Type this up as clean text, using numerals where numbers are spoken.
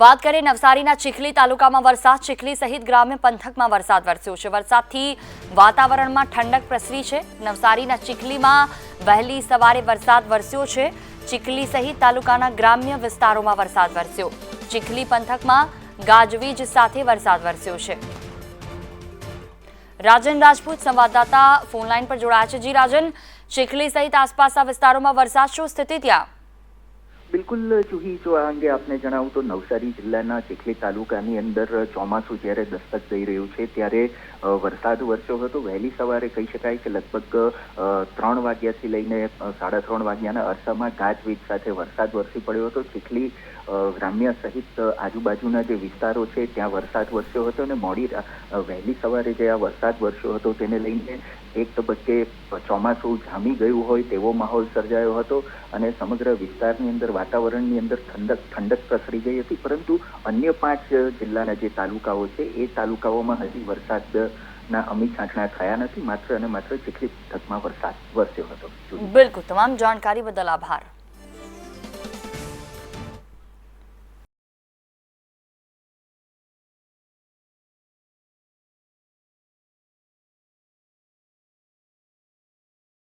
વાત કરીએ નવસારીના ચીખલી તાલુકામાં વરસાદ. ચીખલી સહિત ગ્રામ્ય પંથકમાં વરસાદ વરસ્યો છે. વરસાદથી વાતાવરણમાં ઠંડક પ્રસરી છે. નવસારીના ચીખલીમાં વહેલી સવારે વરસાદ વરસ્યો છે. ચીખલી સહિત તાલુકાના ગ્રામ્ય વિસ્તારોમાં વરસાદ વરસ્યો. ચીખલી પંથકમાં ગાજવીજ સાથે વરસાદ વરસ્યો છે. રાજન રાજપૂત સંવાદદાતા ફોનલાઈન પર જોડાયા છે. જી રાજન, ચીખલી સહિત આસપાસના વિસ્તારોમાં વરસાદ, શું સ્થિતિ ત્યાં? બિલકુલ જુહી, જો આ અંગે આપને જણાવું તો નવસારી જિલ્લાના ચીખલી તાલુકાની અંદર ચોમાસું જ્યારે દસ્તક દઈ રહ્યું છે ત્યારે વરસાદ વરસ્યો હતો. વહેલી સવારે કહી શકાય કે લગભગ 3 વાગ્યાથી લઈને 3:30 વાગ્યાના અરસામાં ગાજવીજ સાથે વરસાદ વરસી પડ્યો હતો. ચીખલી ગ્રામ્ય સહિત આજુબાજુના જે વિસ્તારો છે ત્યાં વરસાદ વરસ્યો હતો અને વહેલી સવારે જે આ વરસાદ વરસ્યો હતો તેને લઈને એક તબક્કે ચોમાસું જામી ગયું હોય તેવો માહોલ સર્જાયો હતો અને સમગ્ર વિસ્તારની અંદર વાતાવરણની અંદર ઠંડક પ્રસરી ગઈ હતી. પરંતુ અન્ય 5 જિલ્લાના જે તાલુકાઓ છે એ તાલુકાઓમાં હજી વરસાદના અમી છાંટણા થયા નથી. માત્ર અને માત્ર ચીખલી પંથકમાં વરસાદ વરસ્યો હતો. બિલકુલ, તમામ જાણકારી બદલ આભાર.